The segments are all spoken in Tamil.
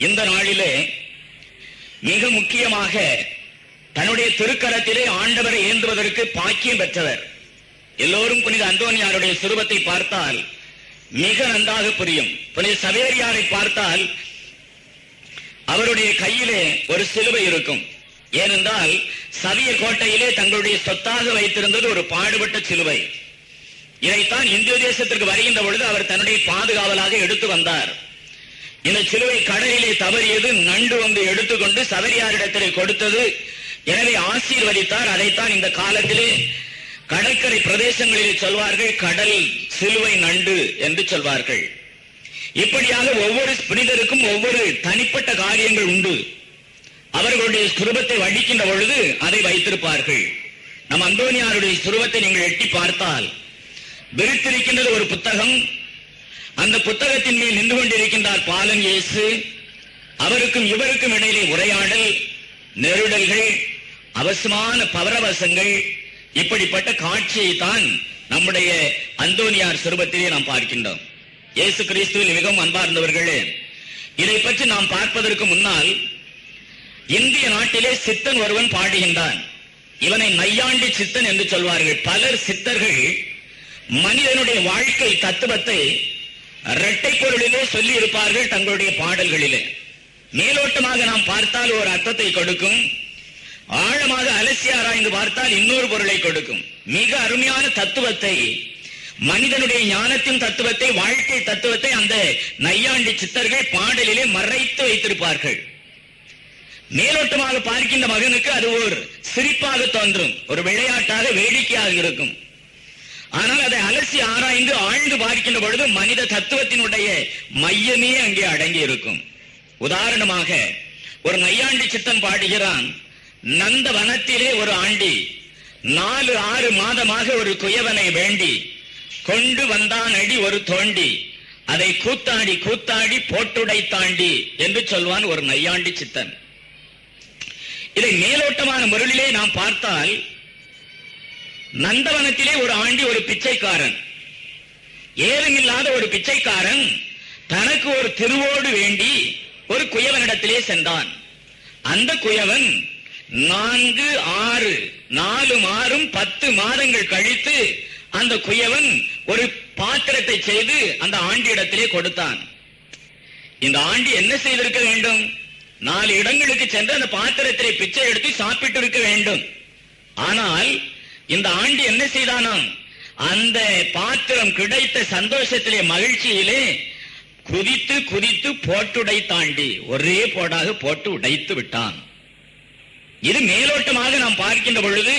இந்த நாளிலே மிக முக்கியமாக தன்னுடைய திருக்கரத்திலே ஆண்டவரை ஏந்துவதற்கு பாக்கியம் பெற்றவர். எல்லோரும் புனித அந்தோனியாருடைய சுரூபத்தை பார்த்தால் மிக நன்றாக புரியும். புனித சவேரியாரை பார்த்தால் அவருடைய கையிலே ஒரு சிலுவை இருக்கும். ஏனென்றால் சவியர் கோட்டையிலே தங்களுடைய சொத்தாக வைத்திருந்தது ஒரு பாடுபட்ட சிலுவை. இதைத்தான் இந்திய தேசத்திற்கு வருகின்ற பொழுது அவர் தன்னுடைய பாதுகாவலாக எடுத்து வந்தார். இந்த சிலுவை கடலிலே தவறியது, நண்டு வந்து எடுத்துக்கொண்டு சவேரியாரிடத்திலே கொடுத்தது. எனவே ஆசீர்வதித்தார். அதைத்தான் இந்த காலத்திலே கடற்கரை பிரதேசங்களிலே சொல்வார்கள், கடல் சிலுவை நண்டு என்று சொல்வார்கள். இப்படியாக ஒவ்வொரு புனிதருக்கும் ஒவ்வொரு தனிப்பட்ட காரியங்கள் உண்டு. அவர்களுடைய சுரூபத்தை வடிக்கின்ற பொழுது அதை வைத்திருப்பார்கள். நம் அந்தோனியாருடைய சுரூபத்தை நீங்கள் எட்டி பார்த்தால் விரித்திருக்கின்றது ஒரு புத்தகம். அந்த புத்தகத்தின் மேல் நின்று கொண்டிருக்கின்றார் பாலன் இயேசு. அவருக்கும் இவருக்கும் இடையிலே உரையாடல், நெருடல்கள், அவசமான பரவசங்கள், இப்படிப்பட்ட காட்சியை தான் நம்முடைய அந்தோனியார் சுரூபத்திலே நாம் பார்க்கின்றோம். இயேசு கிறிஸ்துவில் மிகவும் அன்பார்ந்தவர்களே, இதை பற்றி நாம் பார்ப்பதற்கு முன்னால் இந்திய நாட்டிலே சித்தன் ஒருவன் பாடுகின்றான். இவனை நையாண்டி சித்தன் என்று சொல்வார்கள். பலர் சித்தர்கள் மனிதனுடைய வாழ்க்கை தத்துவத்தை இரட்டை பொருளிலே சொல்லி இருப்பார்கள் தங்களுடைய பாடல்களிலே. மேலோட்டமாக நாம் பார்த்தால் ஒரு அர்த்தத்தை கொடுக்கும், ஆழமாக அலசி ஆராய்ந்து பார்த்தால் இன்னொரு பொருளை கொடுக்கும். மிக அருமையான தத்துவத்தை, மனிதனுடைய ஞானத்தின் தத்துவத்தை, வாழ்க்கை தத்துவத்தை அந்த நையாண்டி சித்தர்கள் பாடலிலே மறைத்து வைத்திருப்பார்கள். மேலோட்டமாக பார்க்கின்ற மகனுக்கு அது ஒரு சிரிப்பாக தோன்றும், ஒரு விளையாட்டாக, வேடிக்கையாக இருக்கும். ஆனால் அதை அலசி ஆராய்ந்து ஆழ்ந்து பார்க்கின்ற பொழுது மனித தத்துவத்தினுடைய மையமே அங்கே அடங்கி இருக்கும். உதாரணமாக ஒரு நையாண்டி சித்தன் பாடுகிறான், நந்த வனத்திலே ஒரு ஆண்டி 4-6 மாதமாக ஒரு குயவனை வேண்டி கொண்டு வந்தான் அடி ஒரு தோண்டி, அதை கூத்தாடி கூத்தாடி போட்டுடை தாண்டி என்று சொல்வான் ஒரு நையாண்டி சித்தன். இதை மேலோட்டமான முறையிலே நாம் பார்த்தால், நந்தவனத்திலே ஒரு ஆண்டி ஒரு பிச்சைக்காரன், ஏதுமில்லாத ஒரு பிச்சைக்காரன் தனக்கு ஒரு திருவோடு வேண்டி ஒரு குயவனிடத்திலே சென்றான். அந்த குயவன் 4-6 10 மாதங்கள் கழித்து அந்த குயவன் ஒரு பாத்திரத்தை செய்து அந்த ஆண்டியிடத்திலே கொடுத்தான். இந்த ஆண்டி என்ன செய்திருக்க வேண்டும்? 4 இடங்களுக்கு சென்று அந்த பாத்திரத்திலே பிச்சை எடுத்து சாப்பிட்டு இருக்க வேண்டும். ஆனால் இந்த ஆண்டி என்ன செய்தானாம்? அந்த பாத்திரம் கிடைத்த சந்தோஷத்திலே, மகிழ்ச்சியிலே குதித்து குதித்து போட்டுடை தாண்டி ஒரே போடாக போட்டு உடைத்து விட்டான். இது மேலோட்டமாக நாம் பார்க்கின்ற பொழுது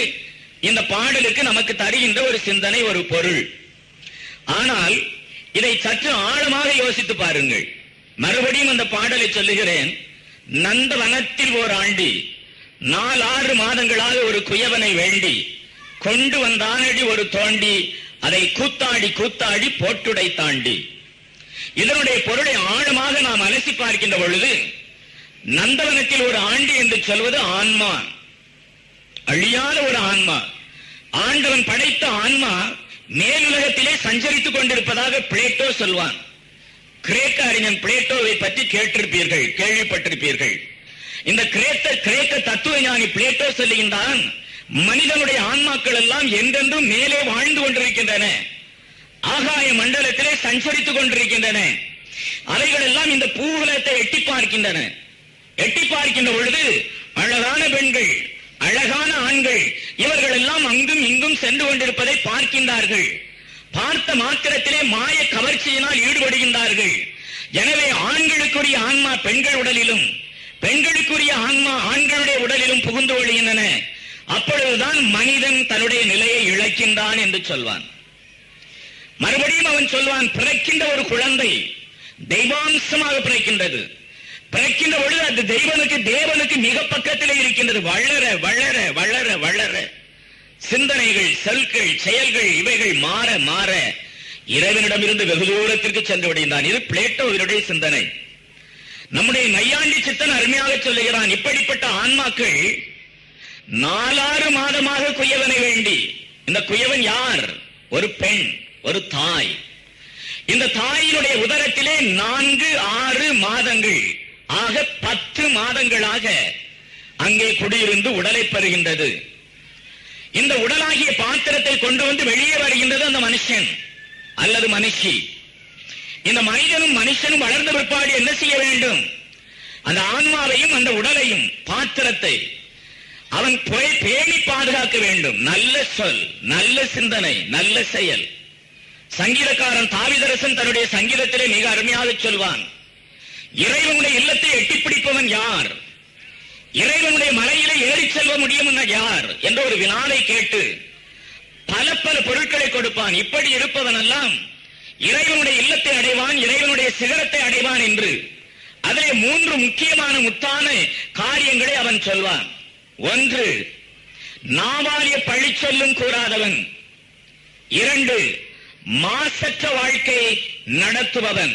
இந்த பாடலுக்கு நமக்கு தருகின்ற ஒரு சிந்தனை, ஒரு பொருள். ஆனால் இதை சற்று ஆழமாக யோசித்து பாருங்கள். மறுபடியும் அந்த பாடலை சொல்லுகிறேன். நந்தவனத்தில் ஓர் ஆண்டி 4-6 மாதங்களாக ஒரு குயவனை வேண்டி கொண்டு வந்தானடி ஒரு தோண்டி, அதை கூத்தாடி கூத்தாடி போட்டுடை தாண்டி. இதனுடைய பொருளை ஆழமாக நாம் அலசி பார்க்கின்ற பொழுது, நந்தவனத்தில் ஒரு ஆண்டி என்று சொல்வது ஆன்மா, அழியாத ஒரு ஆன்மா. ஆண்டவன் படைத்த ஆன்மா மேலுலகத்திலே சஞ்சரித்துக் கொண்டிருப்பதாக பிளேட்டோ சொல்வான். கிரேக்க அறிஞன் பிளேட்டோவை பற்றி கேட்டிருப்பீர்கள், கேள்விப்பட்டிருப்பீர்கள். இந்த கிரேக்க தத்துவ ஞானி பிளேட்டோ சொல்லுகின்றான், மனிதனுடைய ஆன்மாக்கள் எல்லாம் என்றென்றும் மேலே வாழ்ந்து கொண்டிருக்கின்றன, ஆகாய மண்டலத்திலே சஞ்சரித்துக் கொண்டிருக்கின்றன. அவைகள் எல்லாம் இந்த பூவுலகத்தை எட்டி பார்க்கின்றன. எட்டி பார்க்கின்ற பொழுது அழகான பெண்கள், அழகான ஆண்கள், இவர்கள் எல்லாம் அங்கும் இங்கும் சென்று கொண்டிருப்பதை பார்க்கின்றார்கள். பார்த்த மாத்திரத்திலே மாய கவர்ச்சியினால் ஈடுபடுகின்றார்கள். எனவே ஆண்களுக்குரிய ஆன்மா பெண்கள் உடலிலும், பெண்களுக்குரிய ஆன்மா ஆண்களுடைய உடலிலும் புகுந்து கொள்கின்றன. அப்பொழுதுதான் மனிதன் தன்னுடைய நிலையை இழக்கின்றான் என்று சொல்வான். மறுபடியும் அவன் சொல்வான், பிறக்கின்ற ஒரு குழந்தை தெய்வாம்சமாக பிறக்கின்றது. பிறக்கின்ற பொழுது அது தேவனுக்கு மிக பக்கத்திலே இருக்கின்றது. வளர வளர வளர வளர சிந்தனைகள், சொற்கள், செயல்கள் இவைகள் மாற மாற இறைவனிடமிருந்து வெகு தூரத்திற்கு சென்று விடுகின்றான். இது பிளேட்டோவினுடைய சிந்தனை. நம்முடைய நையாண்டி சித்தன் அருமையாக சொல்லுகிறான், இப்படிப்பட்ட ஆன்மாக்கள் 4-6 மாதமாக குயவனை வேண்டி. இந்த குயவன் யார்? ஒரு பெண், ஒரு தாய். இந்த தாயினுடைய உதரத்திலே 4-6 மாதங்கள் ஆக 10 மாதங்களாக அங்கே குடியிருந்து உடலை பெறுகின்றது. இந்த உடலாகிய பாத்திரத்தை கொண்டு வந்து வெளியே வருகின்றது அந்த மனுஷன் அல்லது மனுஷி. இந்த மனிதனும் மனுஷனும் வளர்ந்த பிற்பாடு என்ன செய்ய வேண்டும்? அந்த ஆன்மாவையும் அந்த உடலையும் பாத்திரத்தை அவன் பேணி பாதுகாக்க வேண்டும். நல்ல சொல், நல்ல சிந்தனை, நல்ல செயல். சங்கீதக்காரன் தாவீதரசன் தன்னுடைய சங்கீதத்திலே மிக அருமையாக சொல்வான், இறைவனுடைய இல்லத்தை எட்டிப் பிடிப்பவன் யார்? இறைவனுடைய மலையிலே ஏறி செல்ல முடியும் யார் என்ற ஒரு வினாவை கேட்டு பல பல பொருட்களை கொடுப்பான். இப்படி இருப்பவன் எல்லாம் இறைவனுடைய இல்லத்தை அடைவான், இறைவனுடைய சிகரத்தை அடைவான் என்று அதிலே 3 முக்கியமான முத்தான காரியங்களை அவன் சொல்வான். 1, நாவாலிய பழி சொல்லும் கூறாதவன். 2, மாசற்ற வாழ்க்கை நடத்துபவன்.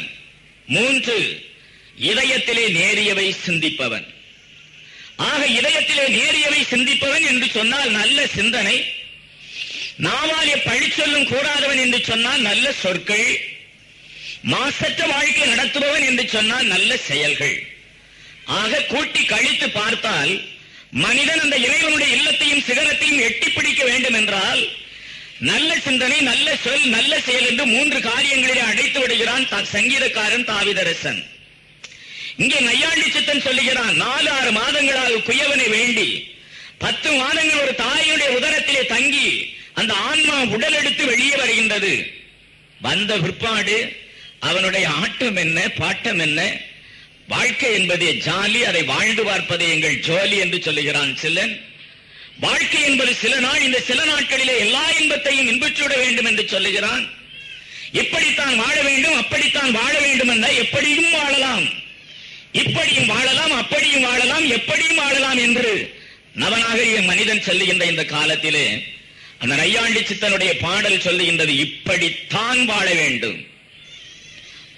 3, இதயத்திலே நேரியவை சிந்திப்பவன். ஆக இதயத்திலே நேரியவை சிந்திப்பவன் என்று சொன்னால் நல்ல சிந்தனை, நாவாலிய பழி சொல்லும் கூறாதவன் என்று சொன்னால் நல்ல சொற்கள், மாசற்ற வாழ்க்கை நடத்துபவன் என்று சொன்னால் நல்ல செயல்கள். ஆக கூட்டி கழித்து பார்த்தால் மனிதன் அந்த இறைவனுடைய இல்லத்தையும் சிகரத்தையும் எட்டி பிடிக்க வேண்டும் என்றால் நல்ல சிந்தனை, நல்ல சொல், நல்ல செயல் என்று 3 காரியங்களிலே அடைத்து விடுகிறான் சங்கீதக்காரன் தாவீதரசன். இங்கே நையாண்டி சித்தன் சொல்லுகிறான், 4-6 மாதங்களாக குயவனை வேண்டி 10 மாதங்கள் ஒரு தாயுடைய உதரத்திலே தங்கி அந்த ஆன்மா உடல் எடுத்து வெளியே வருகின்றது. வந்த பிற்பாடு அவனுடைய ஆட்டம் என்ன, பாட்டம் என்ன? வாழ்க்கை என்பதே ஜாலி, அதை வாழ்ந்து பார்ப்பதே எங்கள் ஜோலி என்று சொல்லுகிறான் சிலன். வாழ்க்கை என்பது சில நாள், இந்த சில நாட்களிலே எல்லா இன்பத்தையும் இன்புற்றுவிட வேண்டும் என்று சொல்லுகிறான். இப்படித்தான் வாழ வேண்டும், அப்படித்தான் வாழ வேண்டும் என்ற எப்படியும் வாழலாம், இப்படியும் வாழலாம், அப்படியும் வாழலாம், எப்படியும் வாழலாம் என்று நவநாகரிக மனிதன் சொல்லுகின்ற இந்த காலத்திலே அந்த நையாண்டி சித்தனுடைய பாடல் சொல்லுகின்றது, இப்படித்தான் வாழ வேண்டும்.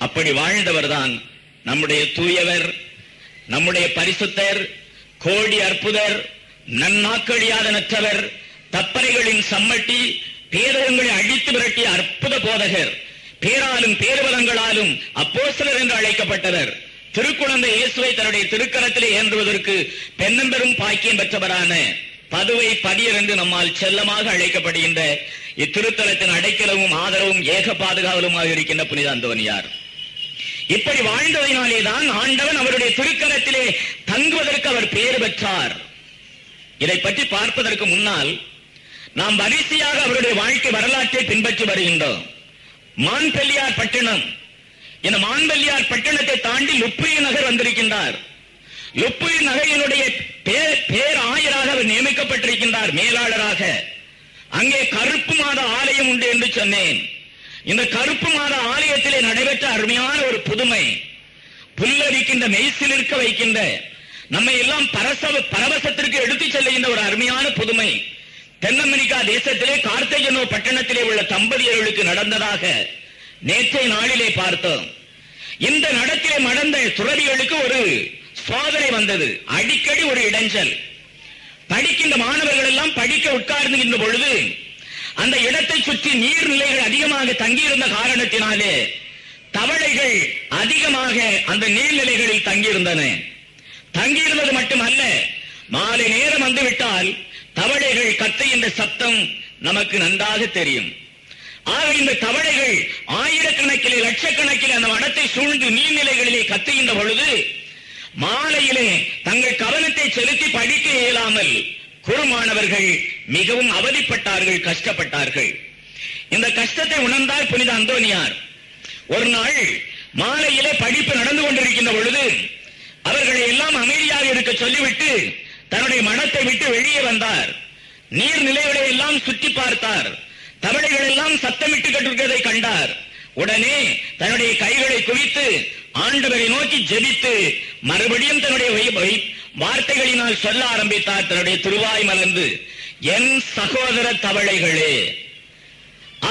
அப்படி வாழ்ந்தவர் தான் நம்முடைய தூயவர், நம்முடைய பரிசுத்தர், கோடி அற்புதர், நன்னாக்கழியாத நற்றவர், தப்பறைகளின் சம்மட்டி, பேதகங்களை அழித்து விரட்டிய அற்புத போதகர், பேராலும் பேருபலங்களாலும் அப்போஸ்தலர் என்று அழைக்கப்பட்டவர், திருக்குழந்தை இயேசுவை தன்னுடைய திருக்கரத்திலே ஏந்துவதற்கு பெண்ணம்பெரும் பாக்கியம் பெற்றவரான பதுவை பதியர் என்று நம்மால் செல்லமாக அழைக்கப்படுகின்ற இத்திருத்தலத்தின் அடைக்கலமும் ஆதரவும் ஏக பாதுகாவலுமாக இருக்கின்ற புனித அந்தோனியார். இப்படி வாழ்ந்ததினாலேதான் ஆண்டவன் அவருடைய திருக்கரத்திலே தங்குவதற்கு அவர் பேறு பெற்றார். இதை பற்றி பார்ப்பதற்கு முன்னால் நாம் வரிசையாக அவருடைய வாழ்க்கை வரலாற்றை பின்பற்றி வருகின்றோம். மான்பெல்லியார் பட்டினம், இந்த மான்பெல்லியார் பட்டணத்தை தாண்டி லுப்புரி நகர் வந்திருக்கின்றார். லுப்புரி நகரினுடைய பேராயராக அவர் நியமிக்கப்பட்டிருக்கின்றார், மேலாளராக. அங்கே கருப்பு மாத ஆலயம் உண்டு என்று சொன்னேன். இந்த கருப்பு மாத ஆலயத்திலே நடைபெற்ற அருமையான ஒரு புதுமை, புல்லரிக்கின்ற, மெய்சிலிருக்க வைக்கின்ற, நம்மை எல்லாம் பரவசத்திற்கு எடுத்துச் செல்லுகின்ற ஒரு அருமையான புதுமை தென் அமெரிக்கா தேசத்திலே கார்த்தேஜனோ பட்டணத்திலே உள்ள தம்பதியர்களுக்கு நடந்ததாக நேற்றைய நாளிலே பார்த்தோம். இந்த நடத்திலே நடந்த துறவிகளுக்கு ஒரு சோதனை வந்தது, அடிக்கடி ஒரு இடைஞ்சல். படிக்கின்ற மாணவர்கள் எல்லாம் படிக்க உட்கார்ந்துகின்ற பொழுது அந்த இடத்தை சுற்றி நீர்நிலைகள் அதிகமாக தங்கியிருந்த காரணத்தினாலே தவளைகள் அதிகமாக அந்த நீர்நிலைகளில் தங்கியிருந்தன. தங்கியிருந்தது மட்டுமல்ல, மாலை நேரம் வந்துவிட்டால் தவளைகள் கத்துகின்ற சத்தம் நமக்கு நன்றாக தெரியும். ஆக இந்த தவளைகள் ஆயிரக்கணக்கிலே லட்சக்கணக்கில் அந்த வனத்தை சூழ்ந்து நீர்நிலைகளிலே கத்துகின்ற பொழுது மாலையிலே தங்கள் கவனத்தை செலுத்தி படிக்க இயலாமல் குறுமானவர்கள் மிகவும் அவதிப்பட்டார்கள், கஷ்டப்பட்டார்கள். இந்த கஷ்டத்தை உணர்ந்தார் புனித அந்தோனியார். ஒரு நாள் மாலையிலே படிப்பு நடந்து கொண்டிருக்கின்ற பொழுது அவர்களை எல்லாம் அமைதியாக இருக்க சொல்லிவிட்டு தன்னுடைய மனத்தை விட்டு வெளியே வந்தார். நீர்நிலைகளை எல்லாம் சுற்றி பார்த்தார். தவளைகள் எல்லாம் சத்தமிட்டு கட்டிருக்கிறதை கண்டார். உடனே தன்னுடைய கைகளை குவித்து ஆண்டவரை நோக்கி ஜெபித்து மறுபடியும் தன்னுடைய வார்த்தைகளினால் சொல்ல ஆரம்பித்தார். தன்னுடைய திருவாய் மலர்ந்து, என் சகோதர தவளைகளே.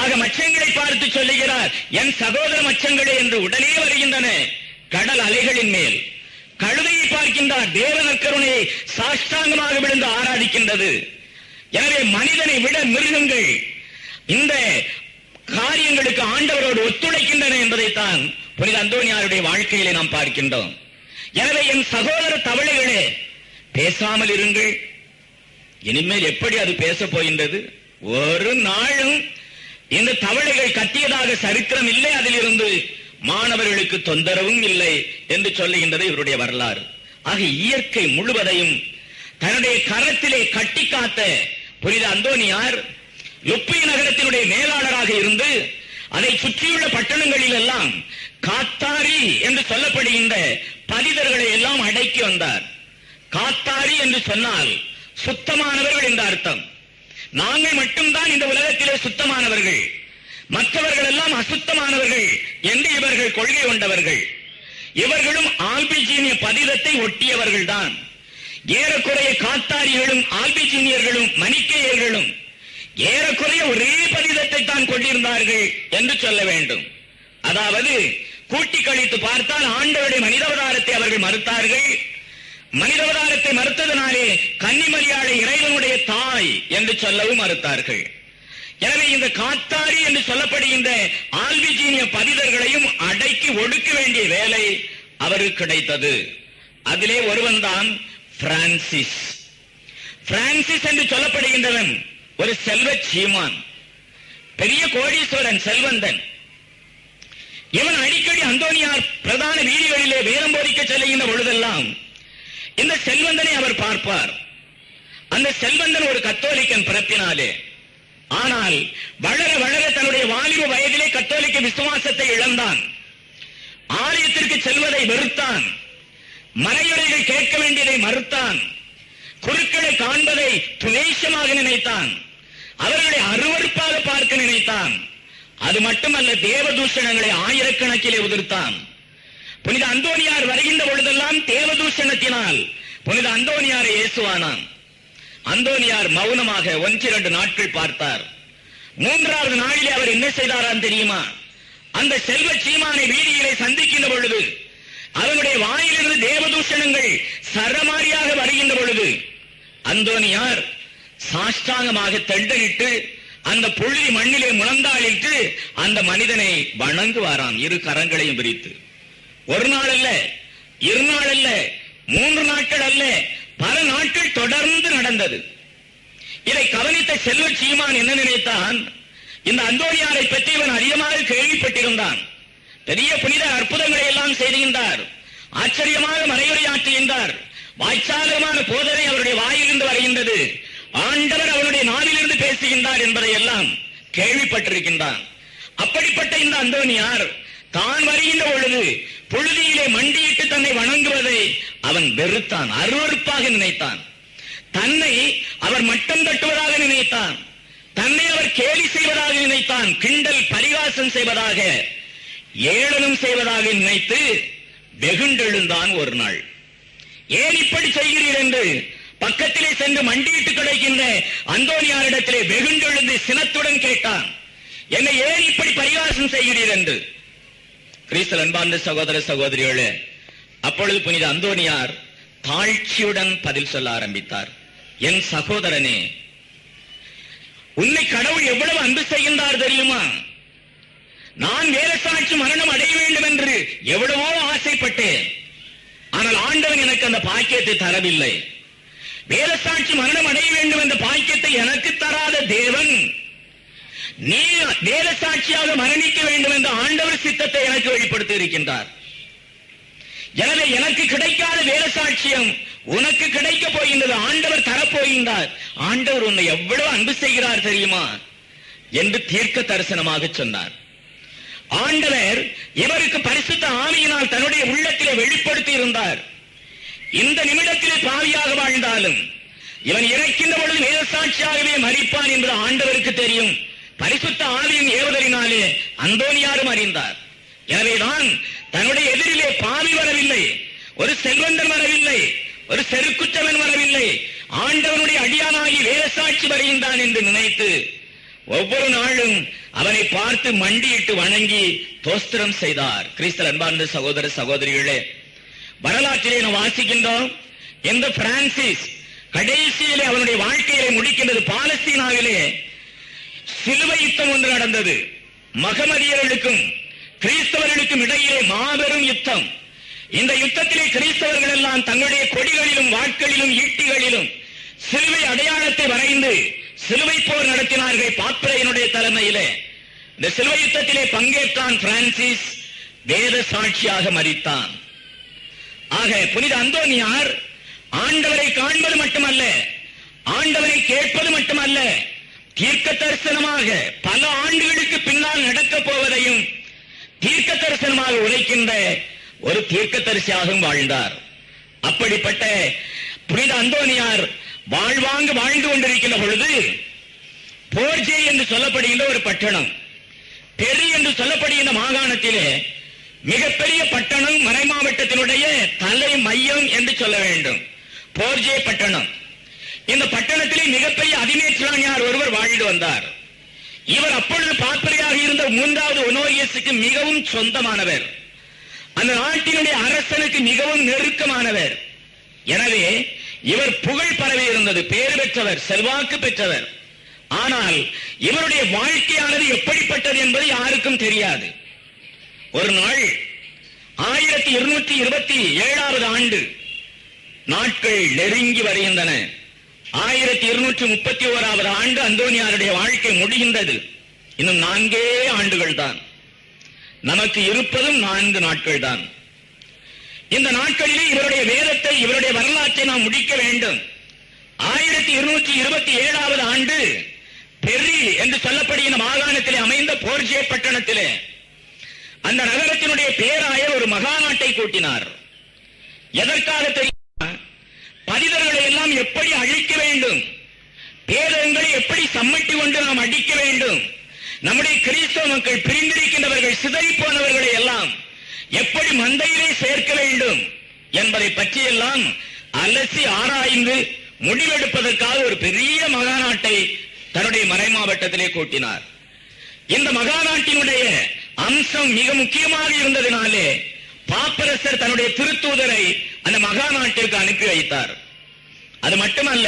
ஆக மச்சங்களை பார்த்து சொல்லுகிறார், என் சகோதர மச்சங்களே என்று உடனே வருகின்றன கடல் அலைகளின் மேல். கழுதையை பார்க்கின்றார், தேவன் கருணையை சாஷ்டாங்கமாக விழுந்து ஆராதிக்கின்றது. எனவே மனிதனை விட மிருகங்கள் இந்த காரியங்களுக்கு ஆண்டவரோடு ஒத்துழைக்கின்றன என்பதைத்தான் புனித அந்தோனியாருடைய வாழ்க்கையிலே நாம் பார்க்கின்றோம். எனவே என் சகோதர தவளைகளே, பேசாமல் இருங்கள். இனிமேல் எப்படி அது பேச போகின்றது? ஒரு நாளும் இந்த தவளைகள் கத்தியதாக சரித்திரம் இல்லை, அதிலிருந்து மாணவர்களுக்கு தொந்தரவும் இல்லை என்று சொல்லுகின்றது இவருடைய வரலாறு. ஆக இயற்கை முழுவதையும் தன்னுடைய கரத்திலே கட்டி காத்த புனித அந்தோனியார் லுப்பி நகரத்தினுடைய மேலாளராக இருந்து அதை சுற்றியுள்ள பட்டணங்களில் எல்லாம் காத்தாரி என்று சொல்லப்படுகின்ற பதிதர்களை எல்லாம் அடக்கி வந்தார். காத்தாரி என்று சொன்னால் சுத்தமானவர்கள் என்ற அர்த்தம். நாங்கள் மட்டும்தான் இந்த உலகத்திலே சுத்தமானவர்கள், மற்றவர்கள் எல்லாம் அசுத்தமானவர்கள் என்று இவர்கள் கொள்கை கொண்டவர்கள். இவர்களும் ஆல்பிஜீனிய பதிதத்தை ஒட்டியவர்கள் தான். ஏறக்குறைய காத்தாரிகளும் ஆல்பிஜீனியர்களும் மணிக்கையர்களும் ஏறக்குறைய ஒரே பதிதத்தை தான் கொண்டிருந்தார்கள் என்று சொல்ல வேண்டும். அதாவது கூட்டி கழித்து பார்த்தால் ஆண்டவருடைய மனிதாவதாரத்தை அவர்கள் மறுத்தார்கள். மனிதாவதாரத்தை மறுத்ததனாலே கன்னிமரியாளை இறைவனுடைய தாய் என்று சொல்லவும் மறுத்தார்கள். எனவே இந்த காத்தாரி என்று சொல்லப்படுகின்ற ஆல்பிஜீனிய பதிதர்களையும் அடக்கி ஒடுக்க வேண்டிய வேலை அவருக்கு கிடைத்தது. அதிலே ஒருவன் தான் பிரான்சிஸ். பிரான்சிஸ் என்று சொல்லப்படுகின்றவன் ஒரு செல்வ சீமான், பெரிய கோடீஸ்வரன், செல்வந்தன். இவன் அடிக்கடி அந்தோனியார் பிரதான வீதிகளிலே வேதம் போதிக்க செல்லுகின்ற பொழுதெல்லாம் இந்த செல்வந்தனை அவர் பார்ப்பார். அந்த செல்வந்தன் ஒரு கத்தோலிக்கன் பிறப்பினாலே. ஆனால் வளர வளர தன்னுடைய வாலிப வயதிலே கத்தோலிக்க விசுவாசத்தை இழந்தான். ஆலயத்திற்கு செல்வதை வெறுத்தான். மறையுரைகள் கேட்க வேண்டியதை மறுத்தான். குருக்களை காண்பதை துவேஷமாக நினைத்தான். அவர்களை அருவருப்பாக பார்க்க நினைத்தான். அது மட்டுமல்ல, தேவதூஷணங்களை ஆயிரக்கணக்கிலே உதிர்த்தான். புனித அந்தோனியார் வருகின்ற பொழுதெல்லாம் தேவதூஷணத்தினால் புனித அந்தோனியாரை ஏசுவானான். அந்தோனியார் மௌனமாக 1-2 நாட்கள் பார்த்தார். 3வது நாளிலே அவர் என்ன செய்தாராம் தெரியுமா? அந்த செல்வ சீமானை வீதியிலே சந்திக்கின்ற பொழுது அவனுடைய வாயிலிருந்து தேவதூஷணங்கள் சரமாரியாக வருகின்ற பொழுது அந்தோனியார் சாஷ்டாங்கமாக தண்டனிட்டு அந்த புழுதி மண்ணிலே முழந்தாளிட்டு அந்த மனிதனை வணங்குவாராம், 2 கரங்களையும் விரித்து. 1 நாள் அல்ல, 2 நாள் அல்ல, 3 நாட்கள் அல்ல, பல நாட்கள் தொடர்ந்து நடந்தது. இதை கவனித்த செல்வ சீமான் என்ன நினைத்தான்? இந்த அந்தோனியாரை பற்றி இவன் அதிகமாக கேள்விப்பட்டிருந்தான். பெரிய புனித அற்புதங்களை எல்லாம் செய்கின்றார், ஆச்சரியமாக மறையுரையாற்றுகின்றார், வாய்ச்சாலமான போதனை அவருடைய வாயிலிருந்து வருகின்றது, ஆண்டவர் அவருடைய நாவிலிருந்து பேசுகின்றார் என்பதை எல்லாம் கேள்விப்பட்டிருக்கின்றான். அப்படிப்பட்ட இந்த அந்தோனியார் தான் வருகின்ற பொழுது புழுதியிலே மண்டியிட்டு தன்னை வணங்குவதை அவன் வெறுத்தான், அருவருப்பாக நினைத்தான். தன்னை அவர் மட்டம் தட்டுவதாக நினைத்தான். தன்னை அவர் கேலி செய்வதாக நினைத்தான். கிண்டல் பரிகாசம் செய்வதாக, ஏளனம் செய்வதாக நினைத்து வெகுண்டெழுந்தான். ஒரு நாள், ஏன் இப்படி செய்கிறீர் என்று பக்கத்திலே சென்று மண்டியிட்டு கிடைக்கின்ற அந்தோனியாரிடத்திலே வெகுண்டெழுந்து சினத்துடன் கேட்டான், என்னை ஏன் இப்படி பரிகாசம் செய்கிறீர் என்று. கிறிஸ்தல் அன்பார்ந்த சகோதர சகோதரிகளே, அப்பொழுது புனித அந்தோனியார் தாழ்ச்சியுடன் பதில் சொல்ல ஆரம்பித்தார். என் சகோதரனே, உன்னை கடவுள் எவ்வளவு அன்பு செய்கின்றார் தெரியுமா? நான் வேதசாட்சி மரணம் அடைய வேண்டும் என்று எவ்வளவோ ஆசைப்பட்டேன். ஆனால் ஆண்டவன் எனக்கு அந்த பாக்கியத்தை தரவில்லை. வேதசாட்சி மரணம் அடைய வேண்டும் என்ற பாக்கியத்தை எனக்கு தராத தேவன், நீ வேதசாட்சியாக மரணிக்க வேண்டும் என்ற ஆண்டவர் சித்தத்தை எனக்கு வெளிப்படுத்தி இருக்கின்றார். எனவே எனக்கு கிடைக்காத வேதசாட்சியம் உனக்கு கிடைக்க போகின்றது, ஆண்டவர் தரப்போகின்றார். ஆண்டவர் உன்னை எவ்வளவு அன்பு செய்கிறார் தெரியுமா என்று தீர்க்க தரிசனமாக சொன்னார். ஆண்டவர் இவருக்கு பரிசுத்த ஆவியினால் தன்னுடைய உள்ளத்திலே வெளிப்படுத்தி இருந்தார். இந்த நிமிடத்திலே பாவியாக வாழ்ந்தாலும் இவன் இறக்கின்ற பொழுது வேதசாட்சியாகவே மரிப்பான் என்று ஆண்டவருக்கு தெரியும். பரிசுத்த ஆவியின் ஏவுதலினாலே அந்தோனியாரும் அறிந்தார். எனவேதான் தன்னுடைய எதிரிலே பாவி வரவில்லை, ஒரு செல்வந்தன் வரவில்லை, ஒரு செருக்குற்றவன் வரவில்லை, ஆண்டவனுடைய அடியானாகி வேதசாட்சி வருகின்றான் என்று நினைத்து ஒவ்வொரு நாளும் அவனை பார்த்து மண்டியிட்டு வணங்கி தோஸ்திரம் செய்தார். கிறிஸ்தல் அன்பார்ந்த சகோதர சகோதரிகளே, வரலாற்றிலே நாம் வாசிக்கின்றோம், இந்த பிரான்சிஸ் கடைசியிலே அவனுடைய வாழ்க்கையை முடிக்கின்றது. பாலஸ்தீனாவிலே சிலுவை யுத்தம் ஒன்று நடந்தது. மகமதியர்களுக்கும் கிறிஸ்தவர்களுக்கும் இடையிலே மாபெரும் யுத்தம். இந்த யுத்தத்திலே கிறிஸ்தவர்கள் எல்லாம் தங்களுடைய கொடிகளிலும் வாட்களிலும் ஈட்டிகளிலும் சிலுவை அடையாளத்தை வரைந்து சிலுவை போர் நடத்தினார்கள் பாப்பிரையினுடைய தலைமையிலே. இந்த சிலுவை யுத்தத்திலே பங்கேற்றான் பிரான்சிஸ், வேத சாட்சியாக மரித்தான். ஆக புனித அந்தோனியார் ஆண்டவரை காண்பது மட்டுமல்ல, ஆண்டவரை கேட்பது மட்டுமல்ல, தீர்க்க தரிசனமாக பல ஆண்டுகளுக்கு பின்னால் நடக்கப் போவதையும் தீர்க்க தரிசனமாக உரைக்கின்ற ஒரு தீர்க்கதரிசியாகவும் வாழ்ந்தார். அப்படிப்பட்ட புனித அந்தோனியார் வாழ்வாங்கு வாழ்ந்து கொண்டிருக்கின்ற பொழுது போர்ஜே என்று சொல்லப்படுகின்ற ஒரு பட்டணம், பெரி என்று சொல்லப்படுகின்ற மாகாணத்திலே மிகப்பெரிய பட்டணம், மறை மாவட்டத்தினுடைய தலை மையம் என்று சொல்ல வேண்டும், போர்ஜே பட்டணம். இந்த பட்டணத்திலே மிகப்பெரிய அதிமேற்றானியார் ஒருவர் வாழ்ந்து வந்தார். இவர் அப்பொழுது பாப்பரையாக இருந்த 3வது ஒனோரியஸுக்கு மிகவும் சொந்தமானவர், அந்த நாட்டினுடைய அரசனுக்கு மிகவும் நெருக்கமானவர். எனவே இவர் புகழ் பரவி இருந்தது, பேர் பெற்றவர், செல்வாக்கு பெற்றவர். ஆனால் இவருடைய வாழ்க்கையானது எப்படிப்பட்டது என்பது யாருக்கும் தெரியாது. ஒரு நாள் 1227வது ஆண்டு நாட்கள் நெருங்கி வருகின்றன. 1231வது ஆண்டு அந்தோனியாருடைய வாழ்க்கை முடிகின்றது. இன்னும் 4 ஆண்டுகள் தான், நமக்கு இருப்பதும் 4 நாட்கள் தான். இந்த நாட்களிலே இவருடைய வேதத்தை, இவருடைய வரலாற்றை நாம் முடிக்க வேண்டும். 1227வது ஆண்டு பெரி என்று சொல்லப்படுகிற மாகாணத்திலே அமைந்த போர்ஜே பட்டணத்திலே அந்த நகரத்தினுடைய பேராயர் ஒரு மகாநாட்டை கூட்டினார். எதற்காக தெரியுமா? பதிதர்களை எல்லாம் எப்படி அழிக்க வேண்டும், பேதங்களை எப்படி சம்மட்டி கொண்டு நாம் அடிக்க வேண்டும், நம்முடைய கிறிஸ்தவ மக்கள் பிரிந்திருக்கின்றவர்கள், சிதறி போனவர்களை எல்லாம் எப்படி மந்தையிலே சேர்க்க வேண்டும் என்பதை பற்றியெல்லாம் அலசி ஆராய்ந்து முடிவெடுப்பதற்காக ஒரு பெரிய மகாநாட்டை தன்னுடைய மறை மாவட்டத்திலே கூட்டினார். இந்த மகாநாட்டினுடைய அம்சம் மிக முக்கியமாக இருந்ததினாலே பாப்பரசர் தன்னுடைய திருத்தூதரை அந்த மகாநாட்டிற்கு அனுப்பி வைத்தார். அது மட்டுமல்ல,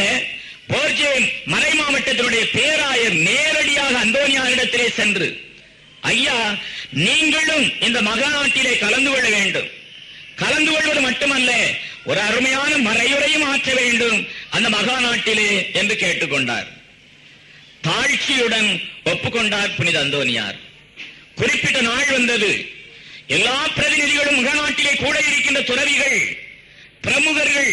போர்ஜே மறை மாவட்டத்தினுடைய பேராயர் நேரடியாக அந்தோனியாரிடத்திலே சென்று, ஐயா, நீங்களும் இந்த மகாநாட்டிலே கலந்து கொள்ள வேண்டும், கலந்து கொள்வது மட்டுமல்ல, ஒரு அருமையான மறையுரையும் ஆற்ற வேண்டும் அந்த மகாநாட்டிலே என்று கேட்டுக்கொண்டார். தாழ்ச்சியுடன் ஒப்புக்கொண்டார் புனித அந்தோனியார். குறிப்பிட்ட நாள் வந்தது. எல்லா பிரதிநிதிகளும் மகாநாட்டிலே கூட இருக்கின்ற துறவிகள், பிரமுகர்கள்,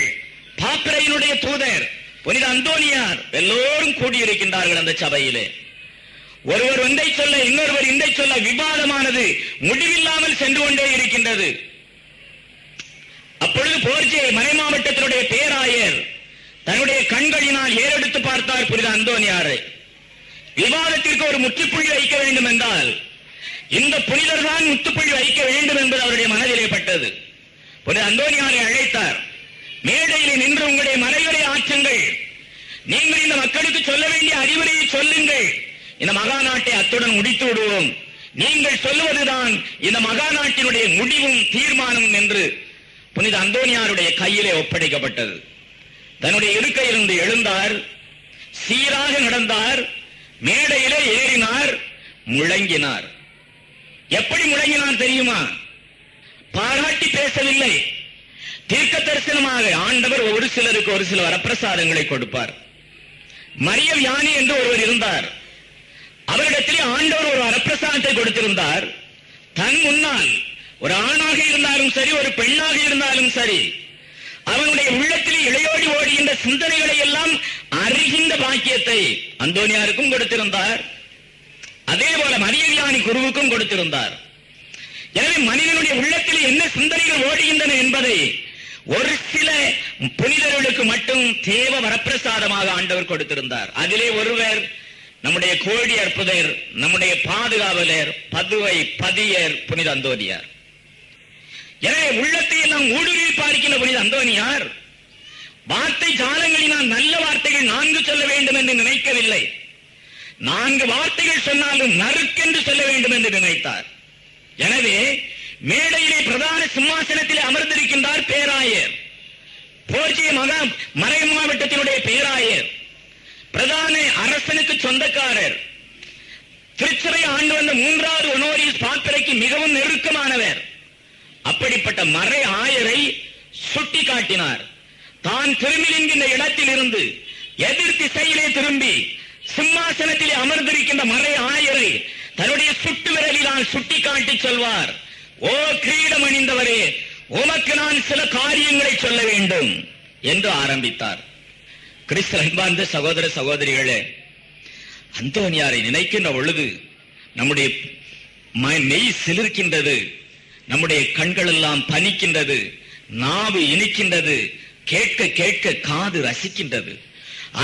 பாப்பரையினுடைய தூதர் புனித அந்தோனியார் எல்லோரும் கூடியிருக்கின்றார்கள் அந்த சபையிலே. ஒருவர் ஒன்றை சொல்ல, இன்னொருவர் இன்றை சொல்ல, விவாதமானது முடிவில்லாமல் சென்று கொண்டே இருக்கின்றது. அப்பொழுது போர்ஜே மறை மாவட்டத்தினுடைய பேராயர் தன்னுடைய கண்களினால் ஏறெடுத்து பார்த்தார் புனித அந்தோனியாரை. விவாதத்திற்கு ஒரு முற்றுப்புள்ளி வைக்க வேண்டும் என்றால் இந்த புனிதர் தான் முற்றுப்புள்ளி வைக்க வேண்டும் என்பது அவருடைய மனதிலே பட்டது. புனித அந்தோனியாரை அழைத்தார். மேடையிலே நின்று உங்களுடைய மறைவுரை ஆற்றுங்கள், நீங்கள் இந்த மக்களுக்கு சொல்ல வேண்டிய அறிவுரையை சொல்லுங்கள், இந்த மகாநாட்டை அத்துடன் முடித்து விடுவோம், நீங்கள் சொல்லுவதுதான் இந்த மகாநாட்டினுடைய முடிவும் தீர்மானமும் என்று புனித அந்தோனியாருடைய கையிலே ஒப்படைக்கப்பட்டது. தன்னுடைய இருக்கையிலிருந்து எழுந்தார், சீராக நடந்தார், மேடையிலே ஏறினார், முழங்கினார். எப்படி முழங்கினார் தெரியுமா? பாராட்டி பேசவில்லை, தீர்க்க தரிசனமாக. ஆண்டவர் ஒரு சிலருக்கு ஒரு சில வரப்பிரசாதங்களை கொடுப்பார். மரியம் யானி என்று ஒருவர் இருந்தார். அவரிடத்திலே ஆண்டவர் ஒரு வரப்பிரசாதத்தை கொடுத்திருந்தார். தன் முன்னால் ஒரு ஆணாக இருந்தாலும் சரி, ஒரு பெண்ணாக இருந்தாலும் சரி, அவனுடைய உள்ளத்தில் இளையோடி ஓடுகின்ற சிந்தனைகளை எல்லாம் அறிகின்ற பாக்கியத்தை அந்தோனியாருக்கும் கொடுத்திருந்தார். அதே போல மரியவியானி குருவுக்கும் கொடுத்திருந்தார். எனவே மனிதனுடைய உள்ளத்தில் என்ன சிந்தனைகள் ஓடுகின்றன என்பதை ஒரு சில புனிதர்களுக்கு மட்டும் தேவ வரப்பிரசாதமாக ஆண்டவர் கொடுத்திருந்தார். அதிலே ஒருவர் நம்முடைய கோடி அற்புதர், நம்முடைய பாதுகாவலர், பதுவை பதியர் புனித அந்தோனியார். எனவே உள்ளத்தை எல்லாம் ஊடுருவி பார்க்கின்ற புனித அந்தோனியார் வார்த்தை ஜாலங்களினால் நல்ல வார்த்தைகள் 4 சொல்ல வேண்டும் என்று நினைக்கவில்லை. 4 வார்த்தைகள் சொன்னாலும் நறுக்கென்று சொல்ல வேண்டும் என்று நினைத்தார். எனவே மேடையிலே பிரதான சிம்மாசனத்திலே அமர்ந்திருக்கின்றார் பேராயர், போர்ஜே மறை மாவட்டத்தினுடைய பேராயர், பிரதான அரசனுக்கு சொந்தக்காரர், திருச்சபை ஆண்டு வந்த 3வது ஒனோரியஸ் பாப்பரைக்கு மிகவும் நெருக்கமானவர். அப்படிப்பட்ட மறை ஆயரை சுட்டி காட்டினார். தான் திரும்பி நிற்கின்ற இடத்தில் இருந்து எதிர் திசையிலே திரும்பி சிம்மாசனத்திலே அமர்ந்திருக்கின்ற மறை ஆயரை தன்னுடைய சுட்டு விரலினால் சுட்டி காட்டி சொல்வார், ஓ கிரீடம் அணிந்தவரே, உமக்கு நான் சில காரியங்களை சொல்ல வேண்டும் என்று ஆரம்பித்தார். கிறிஸ்து அன்பார்ந்த சகோதர சகோதரிகளே, அந்தோனியாரை நினைக்கின்ற பொழுது நம்முடைய மெய் சிலிர்க்கின்றது, நம்முடைய கண்கள் எல்லாம் பனிக்கின்றது, நாவு இனிக்கின்றது, கேட்க கேட்க காது ரசிக்கின்றது,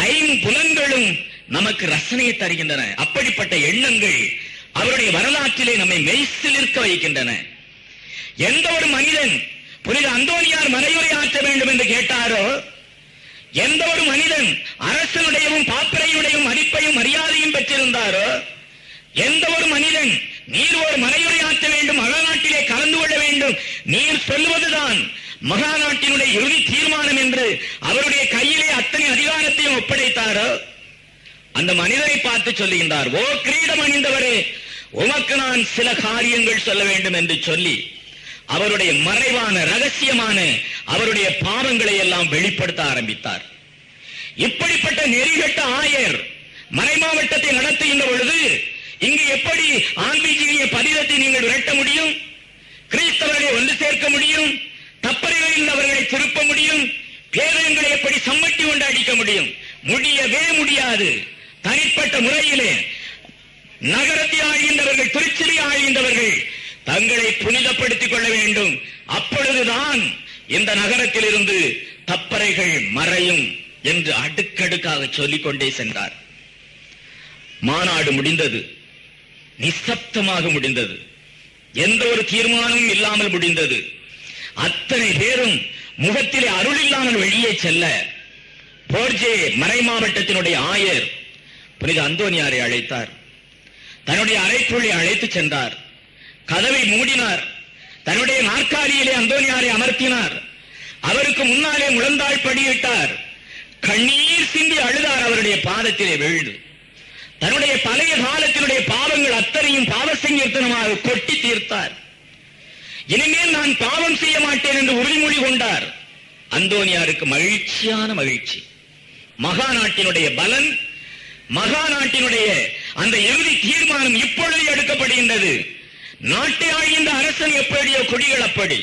ஐம்புலன்களும் நமக்கு ரசனையை தருகின்றன. அப்படிப்பட்ட எண்ணங்கள் அவருடைய வரலாற்றிலே நம்மை மெய்சிலிர்க்க வைக்கின்றன. எந்த ஒரு மனிதன் புனித அந்தோனியார் மறையுரை ஆற்ற வேண்டும் என்று கேட்டாரோ, எந்த ஒரு மனிதன் அரசனுடையவும் பாப்பரையுடையும் மதிப்பையும் மரியாதையும் பெற்றிருந்தாரோ, எந்த ஒரு மனிதன் நீர் ஒரு மறையுரை ஆற்ற வேண்டும், மகாநாட்டிலே கலந்து கொள்ள வேண்டும், நீர் சொல்வதுதான் மகாநாட்டினுடைய இறுதி தீர்மானம் என்று அவருடைய கையிலே அத்தனை அதிகாரத்தையும் ஒப்படைத்தாரோ, அந்த மனிதரை பார்த்து சொல்லுகின்றார், ஓ கிரீடம் அணிந்தவரே, உமக்கு நான் சில காரியங்கள் சொல்ல வேண்டும் என்று சொல்லி அவருடைய மறைவான ரகசியமான அவருடைய பாவங்களை எல்லாம் வெளிப்படுத்த ஆரம்பித்தார். இப்படிப்பட்ட நெறிகட்ட ஆயர் மறைமாவட்டத்தை நடத்துகின்ற பொழுது இங்கு எப்படி ஆன்மீக பதிதத்தை நீங்கள் விரட்ட முடியும்? கிறிஸ்தவர்களை ஒன்று சேர்க்க முடியும்? தப்பறைகளில் அவர்களை திருப்ப முடியும்? பேதங்களை எப்படி சம்மட்டி கொண்டு அடிக்க முடியும்? முடியவே முடியாது. தனிப்பட்ட முறையிலே நகரத்தை ஆழ்கின்றவர்கள், திருச்சியை ஆழ்கின்றவர்கள் தங்களை புனிதப்படுத்திக் கொள்ள வேண்டும். அப்பொழுதுதான் இந்த நகரத்தில் இருந்து தப்பறைகள் மறையும் என்று அடுக்கடுக்காக சொல்லிக் கொண்டே சென்றார். மாநாடு முடிந்தது, நிசப்தமாக முடிந்தது, எந்த ஒரு தீர்மானமும் இல்லாமல் முடிந்தது. அத்தனை பேரும் முகத்திலே அருள் இல்லாமல் வெளியே செல்ல போர்ஜே மறை மாவட்டத்தினுடைய ஆயர் புனித அந்தோனியாரை அழைத்தார். தன்னுடைய அறைக்குள்ளே அழைத்து சென்றார். கதவை மூடினார். தன்னுடைய நாற்காலியிலே அந்தோனியாரை அமர்த்தினார். அவருக்கு முன்னாலே முழந்தாள் படியிட்டார். கண்ணீர் சிந்தி அழுதார். அவருடைய பாதத்திலே விழுந்து தன்னுடைய பழைய காலத்தினுடைய பாவங்கள் அத்தனையும் பாவ சங்கீர்த்தனமாக கொட்டி தீர்த்தார். இனிமேல் நான் பாவம் செய்ய மாட்டேன் என்று உறுதிமொழி கொண்டார். அந்தோனியாருக்கு மகிழ்ச்சியான மகிழ்ச்சி. மகாநாட்டினுடைய பலன், மகாநாட்டினுடைய அந்த இறுதி தீர்மானம் இப்பொழுது எடுக்கப்படுகின்றது. நாட்டை ஆழ்கின்ற அரசன் எப்படியோ குடிகள் அப்படி,